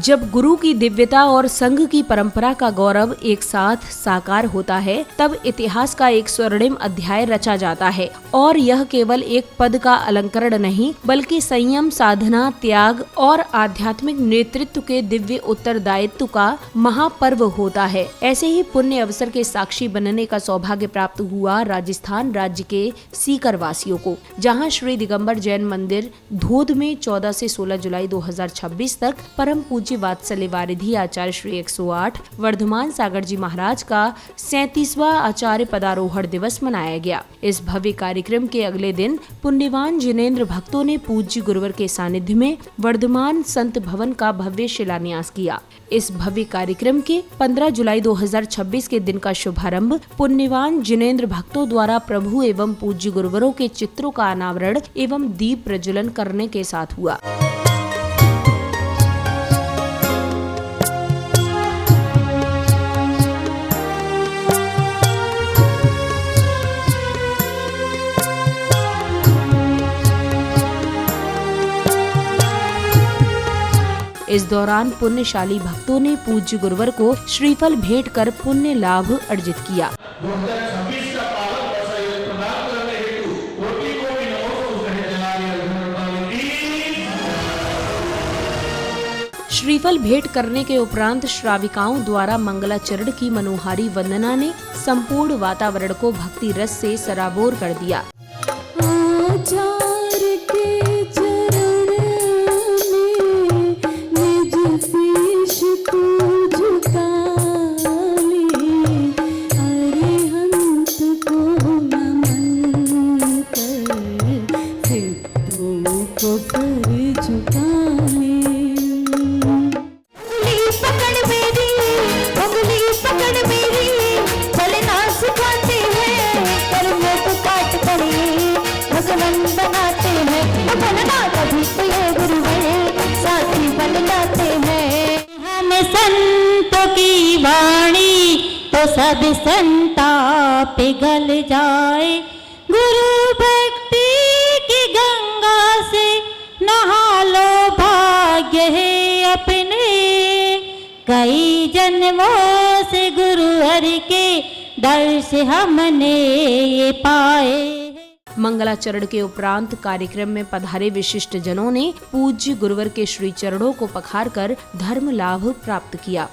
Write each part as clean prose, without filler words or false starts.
जब गुरु की दिव्यता और संघ की परंपरा का गौरव एक साथ साकार होता है, तब इतिहास का एक स्वर्णिम अध्याय रचा जाता है। और यह केवल एक पद का अलंकरण नहीं, बल्कि संयम, साधना, त्याग और आध्यात्मिक नेतृत्व के दिव्य उत्तरदायित्व का महापर्व होता है। ऐसे ही पुण्य अवसर के साक्षी बनने का सौभाग्य प्राप्त हुआ राजस्थान राज्य के सीकर वासियों को, जहां श्री दिगंबर जैन मंदिर धोध में 14 से 16 जुलाई 2026 तक परम पूज्य वात्सल्य वारिधि आचार्य श्री 108 वर्धमान सागर जी महाराज का 37वां आचार्य पदारोहण दिवस मनाया गया। इस भव्य कार्यक्रम के अगले दिन पुण्यवान जिनेंद्र भक्तों ने पूज्य गुरुवर के सानिध्य में वर्धमान संत भवन का भव्य शिलान्यास किया। इस भव्य कार्यक्रम के 15 जुलाई 2026 के दिन का शुभारंभ पुण्यवान जिनेंद्र भक्तों द्वारा प्रभु एवं पूज्य गुरुवरों के चित्रों का अनावरण एवं दीप प्रज्वलन करने के साथ हुआ। इस दौरान पुण्यशाली भक्तों ने पूज्य गुरुवर को श्रीफल भेंट कर पुण्य लाभ अर्जित किया। श्रीफल भेंट करने के उपरांत श्राविकाओं द्वारा मंगलाचरण की मनोहारी वंदना ने संपूर्ण वातावरण को भक्ति रस से सराबोर कर दिया। संतों की वाणी तो सब संता पिघल जाए, गुरु भक्ति की गंगा से नहा लो, भाग्य है अपने कई जन्मों से गुरु हरि के दर्श हमने ये पाए। मंगलाचरण के उपरांत कार्यक्रम में पधारे विशिष्ट जनों ने पूज्य गुरुवर के श्री चरणों को पखारकर धर्म लाभ प्राप्त किया।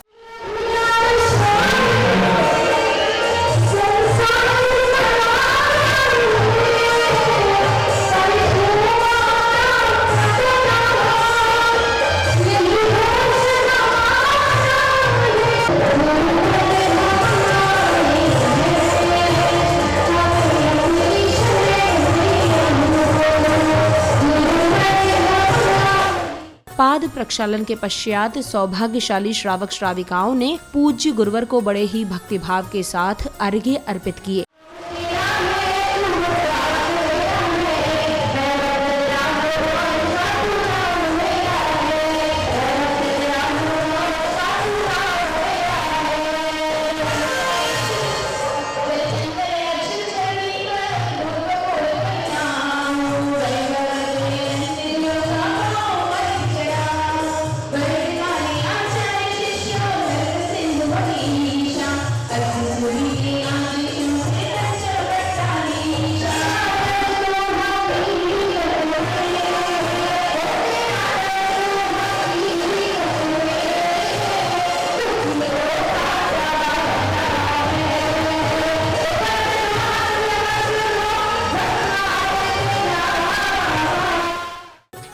पाद प्रक्षालन के पश्चात सौभाग्यशाली श्रावक श्राविकाओं ने पूज्य गुरुवर को बड़े ही भक्तिभाव के साथ अर्घ्य अर्पित किए।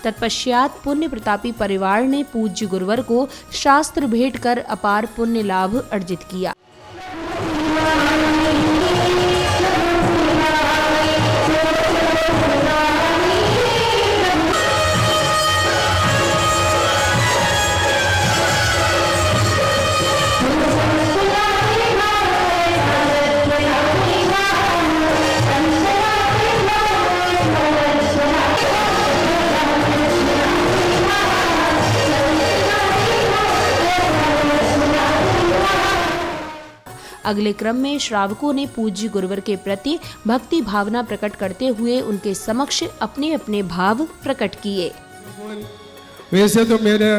तत्पश्चात पुण्य प्रतापी परिवार ने पूज्य गुरुवर को शास्त्र भेंट कर अपार पुण्य लाभ अर्जित किया। अगले क्रम में श्रावकों ने पूज्य गुरुवर के प्रति भक्ति भावना प्रकट करते हुए उनके समक्ष अपने अपने भाव प्रकट किए। वैसे तो मेरे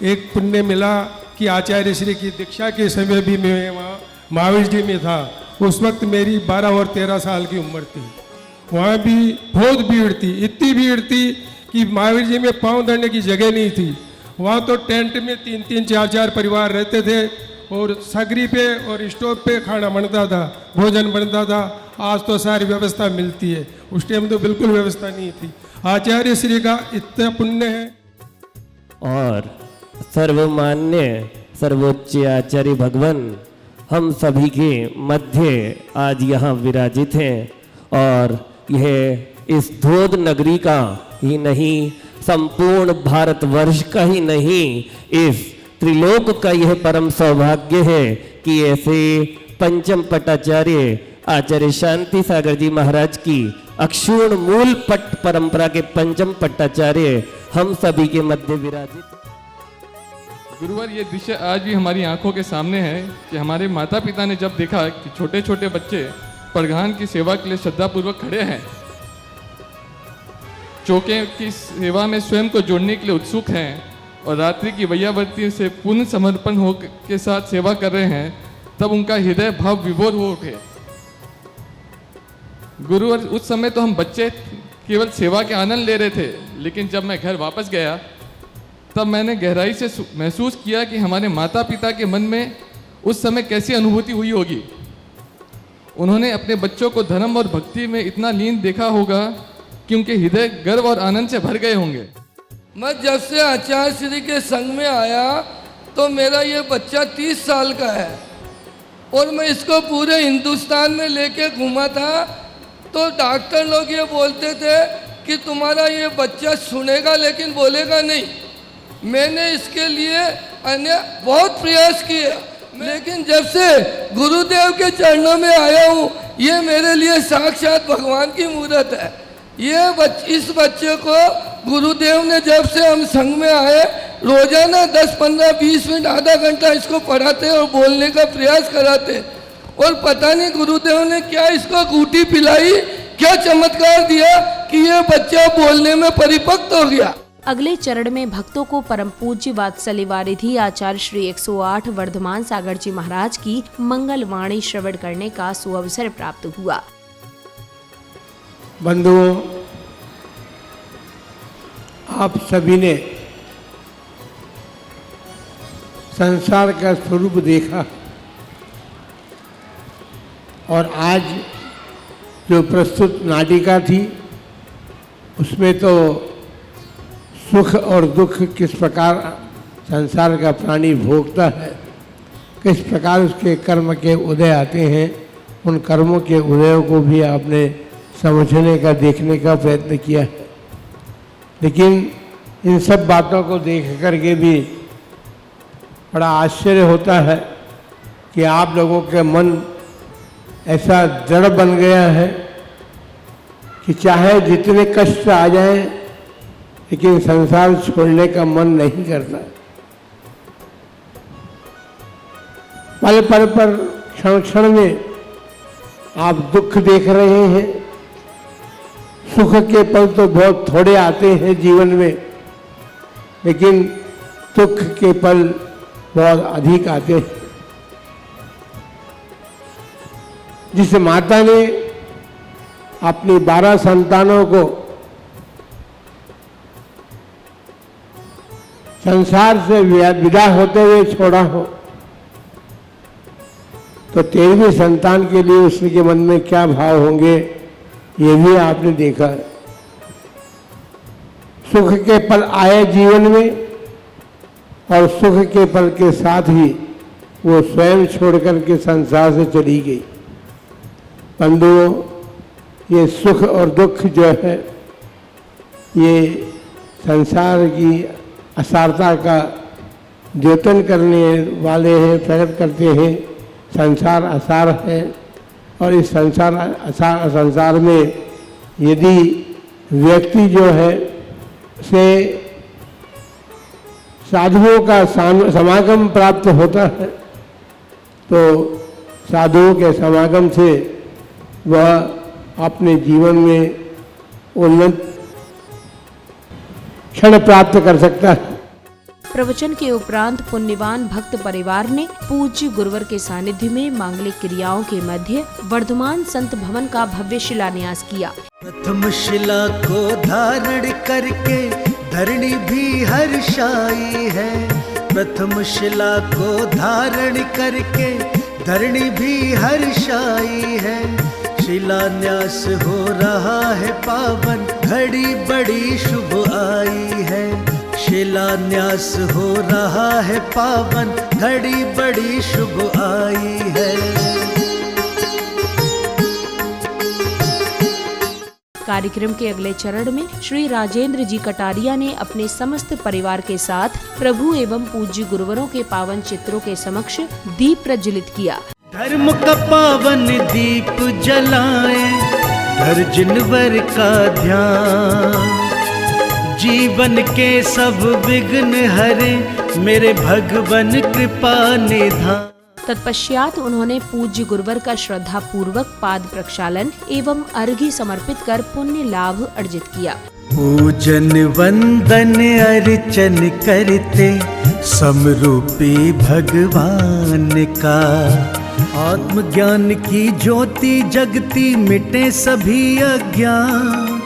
एक पुण्य मिला कि आचार्य श्री की दीक्षा के समय भी मैं वहाँ महावीर जी में था। उस वक्त मेरी 12 और 13 साल की उम्र थी। वहाँ भी बहुत भीड़ थी, इतनी भीड़ थी कि महावीर जी में पाँव धरने की जगह नहीं थी। वहाँ तो टेंट में 3-3, 4-4 परिवार रहते थे और सगरी पे और स्टोव पे खाना बनता था, भोजन बनता था। आज तो सारी व्यवस्था मिलती है, उस टाइम तो बिल्कुल व्यवस्था नहीं थी। आचार्य श्री का इतना पुण्य है। और सर्वमान्य सर्वोच्च आचार्य भगवान हम सभी के मध्य आज यहाँ विराजित हैं और यह इस धोध नगरी का ही नहीं, संपूर्ण भारतवर्ष का ही नहीं, इस त्रिलोक का यह परम सौभाग्य है कि ऐसे पंचम पटाचार्य आचार्य शांति सागर जी महाराज की अक्षुण मूल पट परंपरा के पंचम पट्टाचार्य हम सभी के मध्य विराजित। गुरुवर, ये दृश्य आज भी हमारी आंखों के सामने है कि हमारे माता पिता ने जब देखा कि छोटे छोटे बच्चे परघान की सेवा के लिए श्रद्धापूर्वक खड़े हैं, चौके की सेवा में स्वयं को जोड़ने के लिए उत्सुक हैं और रात्रि की वैयावर्ती से पूर्ण समर्पण हो के साथ सेवा कर रहे हैं, तब उनका हृदय भाव विभोर हो उठे। गुरुवर, उस समय तो हम बच्चे केवल सेवा के आनंद ले रहे थे, लेकिन जब मैं घर वापस गया तब मैंने गहराई से महसूस किया कि हमारे माता पिता के मन में उस समय कैसी अनुभूति हुई होगी। उन्होंने अपने बच्चों को धर्म और भक्ति में इतना लीन देखा होगा कि उनके हृदय गर्व और आनंद से भर गए होंगे। मैं जब से आचार्य श्री के संग में आया तो मेरा ये बच्चा 30 साल का है और मैं इसको पूरे हिंदुस्तान में लेके घूमा था। तो डॉक्टर लोग ये बोलते थे कि तुम्हारा ये बच्चा सुनेगा लेकिन बोलेगा नहीं। मैंने इसके लिए अन्य बहुत प्रयास किए, लेकिन जब से गुरुदेव के चरणों में आया हूँ, ये मेरे लिए साक्षात भगवान की मूर्त है। इस बच्चे को गुरुदेव ने जब से हम संग में आए, रोजाना 10, 15, 20 मिनट, आधा घंटा इसको पढ़ाते और बोलने का प्रयास कराते। और पता नहीं गुरुदेव ने क्या इसको गुटी पिलाई, क्या चमत्कार दिया कि ये बच्चा बोलने में परिपक्व हो गया। अगले चरण में भक्तों को परम पूज्य वात्सल्य वारिधि आचार्य श्री 108 वर्धमान सागर जी महाराज की मंगल वाणी श्रवण करने का सुअवसर प्राप्त हुआ। बंधुओं, आप सभी ने संसार का स्वरूप देखा और आज जो प्रस्तुत नाटिका थी उसमें तो सुख और दुख किस प्रकार संसार का प्राणी भोगता है, किस प्रकार उसके कर्म के उदय आते हैं, उन कर्मों के उदयों को भी आपने समझने का, देखने का प्रयत्न किया है। लेकिन इन सब बातों को देख करके भी बड़ा आश्चर्य होता है कि आप लोगों के मन ऐसा दृढ़ बन गया है कि चाहे जितने कष्ट आ जाएं, लेकिन संसार छोड़ने का मन नहीं करता। पल पल पर, क्षण क्षण में आप दुख देख रहे हैं। सुख के पल तो बहुत थोड़े आते हैं जीवन में, लेकिन दुख के पल बहुत अधिक आते हैं। जिस माता ने अपनी 12 संतानों को संसार से विदा होते हुए छोड़ा हो, तो 13वीं संतान के लिए उसके मन में क्या भाव होंगे, ये भी आपने देखा है। सुख के पल आए जीवन में और सुख के पल के साथ ही वो स्वयं छोड़कर के संसार से चली गई। बंधुओं, ये सुख और दुख जो है, ये संसार की असारता का द्योतन करने वाले हैं, प्रकट करते हैं। संसार असार है और इस संसार में यदि व्यक्ति जो है से साधुओं का समागम प्राप्त होता है, तो साधुओं के समागम से वह अपने जीवन में उन्नत क्षण प्राप्त कर सकता है। प्रवचन के उपरांत पुण्यवान भक्त परिवार ने पूज्य गुरुवर के सानिध्य में मांगलिक क्रियाओं के मध्य वर्धमान संत भवन का भव्य शिलान्यास किया। प्रथम शिला को धारण करके धरणी भी हर्षाई है। प्रथम शिला को धारण करके धरणी भी हर्षाई है। शिलान्यास हो रहा है पावन, घड़ी बड़ी शुभ आई है। शिलान्यास हो रहा है पावन, घड़ी बड़ी शुभ आई है। कार्यक्रम के अगले चरण में श्री राजेंद्र जी कटारिया ने अपने समस्त परिवार के साथ प्रभु एवं पूज्य गुरुवरों के पावन चित्रों के समक्ष दीप प्रज्वलित किया। धर्म का पावन दीप जलाए, धर जिनवर का ध्यान, जीवन के सब विघ्न हरे, मेरे भगवन कृपा निधान। तत्पश्चात उन्होंने पूज्य गुरुवर का श्रद्धा पूर्वक पाद प्रक्षालन एवं अर्घ्य समर्पित कर पुण्य लाभ अर्जित किया। पूजन वंदन अर्चन करते समरूपी भगवान का, आत्मज्ञान की ज्योति जगती मिटे सभी अज्ञान।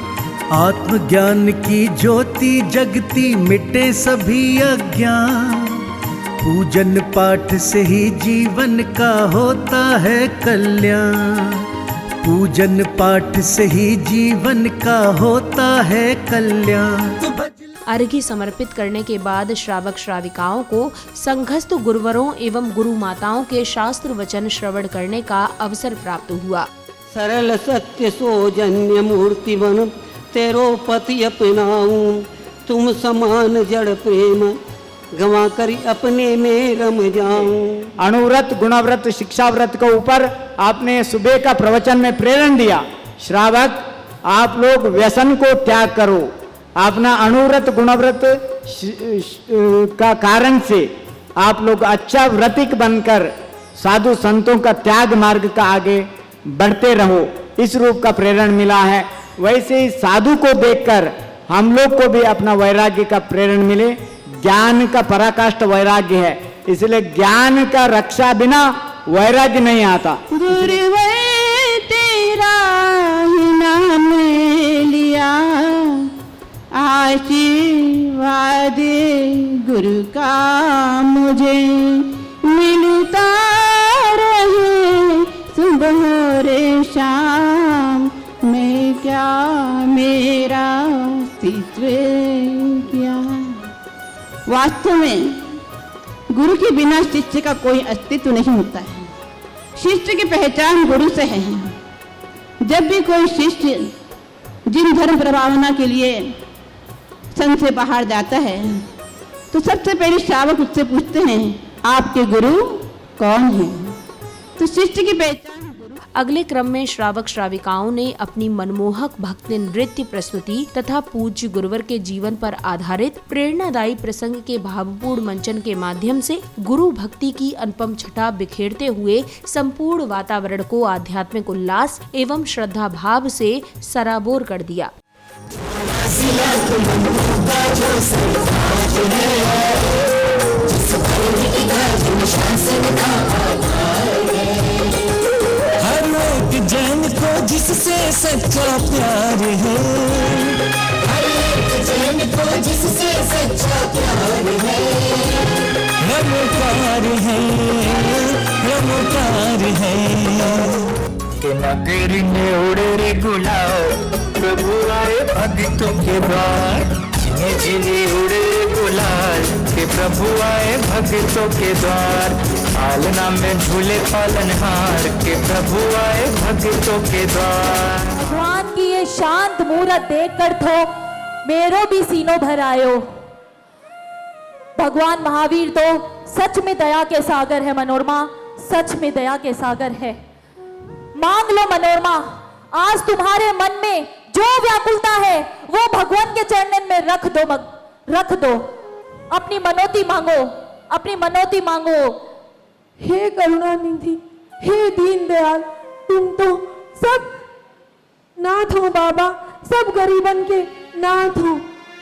आत्मज्ञान की ज्योति जगती मिटे सभी अज्ञान। पूजन पाठ से ही जीवन का होता है कल्याण। पूजन पाठ से ही जीवन का होता है कल्याण। अर्घ्य समर्पित करने के बाद श्रावक श्राविकाओं को संघस्थ गुरुवरों एवं गुरु माताओं के शास्त्र वचन श्रवण करने का अवसर प्राप्त हुआ। सरल सत्य सौजन्य मूर्ति बन तेरो पति अपनाऊं, तुम समान जड़ प्रेम गवा कर अपने में रम जाऊं। अणुव्रत, गुणव्रत, शिक्षाव्रत के ऊपर आपने सुबह का प्रवचन में प्रेरण दिया। श्रावक आप लोग व्यसन को त्याग करो। अपना अणुव्रत गुणव्रत का कारण से आप लोग अच्छा व्रतिक बनकर साधु संतों का त्याग मार्ग का आगे बढ़ते रहो, इस रूप का प्रेरण मिला है। वैसे ही साधु को देखकर हम लोग को भी अपना वैराग्य का प्रेरण मिले। ज्ञान का पराकाष्ठ वैराग्य है, इसलिए ज्ञान का रक्षा बिना वैराग्य नहीं आता। गुरुवर तेरा ही नाम लिया, आशीर्वाद गुरु का मुझे मिलता रहे सुबह और शाम। मैं क्या मेरा अस्तित्व क्या। वास्तव में गुरु के बिना शिष्य का कोई अस्तित्व नहीं होता है। शिष्य की पहचान गुरु से है। जब भी कोई शिष्य जिन धर्म प्रभावना के लिए संघ से बाहर जाता है तो सबसे पहले श्रावक उससे पूछते हैं आपके गुरु कौन है। तो शिष्य की पहचान। अगले क्रम में श्रावक श्राविकाओं ने अपनी मनमोहक भक्ति नृत्य प्रस्तुति तथा पूज्य गुरुवर के जीवन पर आधारित प्रेरणादायी प्रसंग के भावपूर्ण मंचन के माध्यम से गुरु भक्ति की अनुपम छटा बिखेरते हुए संपूर्ण वातावरण को आध्यात्मिक उल्लास एवं श्रद्धा भाव से सराबोर कर दिया। जैन को जिससे सच्चा प्यार है, हर एक जैन को जिससे सच्चा प्यार है, रमकार है, रमकार है। के नगरी में उड़े रे गुलाब, प्रभु आए भक्तों के द्वार। झिने झिने उड़े गुलाल, के प्रभु आए भक्तों के द्वार। पालना में झूले पालनहार, के प्रभु आए भक्तों के द्वार। भगवान की ये शांत मूरत देखकर तो मेरो भी सीनों भर आयो। भगवान महावीर तो सच में दया के सागर है मनोरमा, सच में दया के सागर है। मांग लो मनोरमा, आज तुम्हारे मन में जो व्याकुलता है वो भगवान के चरणन में रख दो। अपनी मनोती मांगो, अपनी मनोती मांगो। हे करुणानिधि, हे दीन दयाल, तुम तो सब नाथ हो बाबा, सब गरीबन के नाथ हो।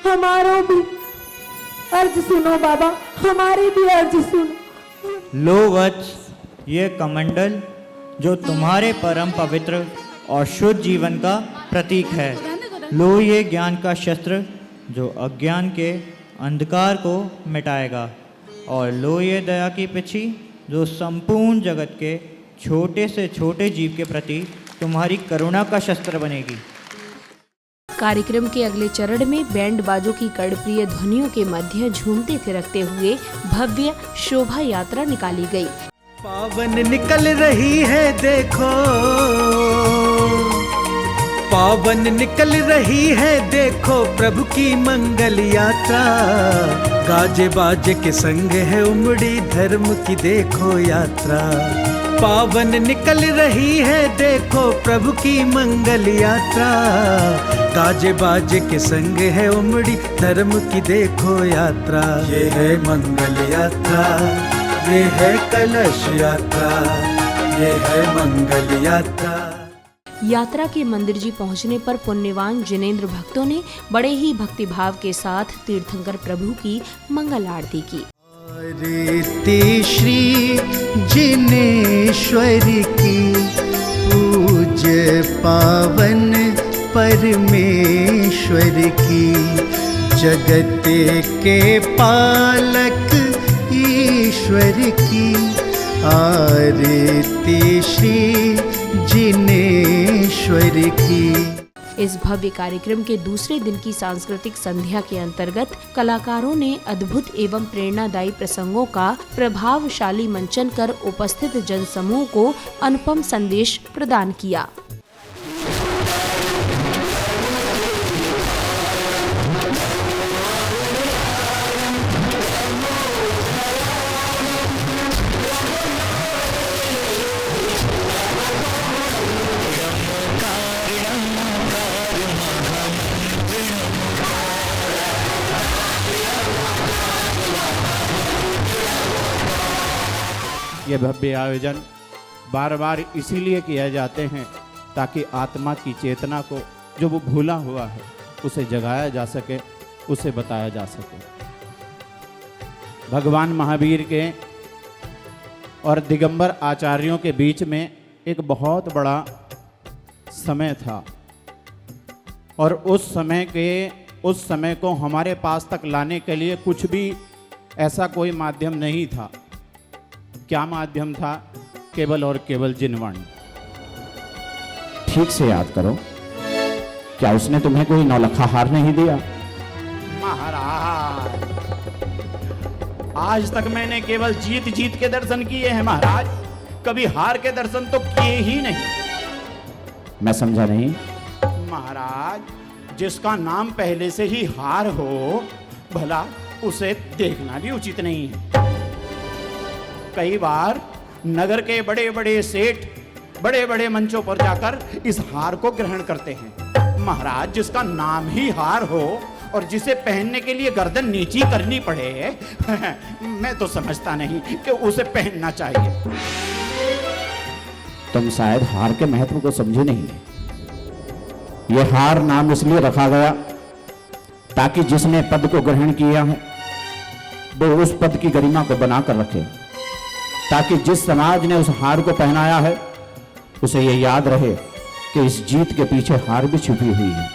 हमारो भी अर्ज सुनो बाबा, हमारी भी अर्ज सुनो। लो वत्स, ये कमंडल जो तुम्हारे परम पवित्र और शुद्ध जीवन का प्रतीक है। लो ये ज्ञान का शस्त्र जो अज्ञान के अंधकार को मिटाएगा। और लो ये दया की पिछी जो संपूर्ण जगत के छोटे से छोटे जीव के प्रति तुम्हारी करुणा का शस्त्र बनेगी। कार्यक्रम के अगले चरण में बैंड बाजों की कर्णप्रिय ध्वनियों के मध्य झूमते थिरकते हुए भव्य शोभा यात्रा निकाली गई। पावन निकल रही है देखो, पावन निकल रही है देखो प्रभु की मंगल यात्रा। गाजे बाजे के संग है उमड़ी धर्म की देखो यात्रा। पावन निकल रही है देखो प्रभु की मंगल यात्रा। गाजे बाजे के संग है उमड़ी धर्म की देखो यात्रा। ये है मंगल यात्रा, ये है कलश यात्रा, ये है मंगल यात्रा। यात्रा के मंदिर जी पहुंचने पर पुण्यवान जिनेंद्र भक्तों ने बड़े ही भक्तिभाव के साथ तीर्थंकर प्रभु की मंगल आरती की। आरती श्री जिनेश्वर की, पूज्य पावन परमेश्वर की, जगत के पालक ईश्वर की। आरती श्री जिनेश्वर की। इस भव्य कार्यक्रम के दूसरे दिन की सांस्कृतिक संध्या के अंतर्गत कलाकारों ने अद्भुत एवं प्रेरणादायी प्रसंगों का प्रभावशाली मंचन कर उपस्थित जनसमूह को अनुपम संदेश प्रदान किया। ये भव्य आयोजन बार बार इसीलिए किया जाते हैं ताकि आत्मा की चेतना को, जो वो भूला हुआ है, उसे जगाया जा सके, उसे बताया जा सके। भगवान महावीर के और दिगंबर आचार्यों के बीच में एक बहुत बड़ा समय था और उस समय को हमारे पास तक लाने के लिए कुछ भी ऐसा कोई माध्यम नहीं था। क्या माध्यम था? केवल और केवल जिनवाणी। ठीक से याद करो, क्या उसने तुम्हें कोई नौलखा हार नहीं दिया? महाराज, आज तक मैंने केवल जीत जीत के दर्शन किए हैं महाराज, कभी हार के दर्शन तो किए ही नहीं। मैं समझा नहीं। महाराज, जिसका नाम पहले से ही हार हो, भला उसे देखना भी उचित नहीं है। कई बार नगर के बड़े बड़े सेठ बड़े बड़े मंचों पर जाकर इस हार को ग्रहण करते हैं। महाराज, जिसका नाम ही हार हो और जिसे पहनने के लिए गर्दन नीची करनी पड़े मैं तो समझता नहीं कि उसे पहनना चाहिए। तुम शायद हार के महत्व को समझे नहीं। यह हार नाम इसलिए रखा गया ताकि जिसने पद को ग्रहण किया है वो उस पद की गरिमा को बनाकर रखे, ताकि जिस समाज ने उस हार को पहनाया है उसे ये याद रहे कि इस जीत के पीछे हार भी छुपी हुई है।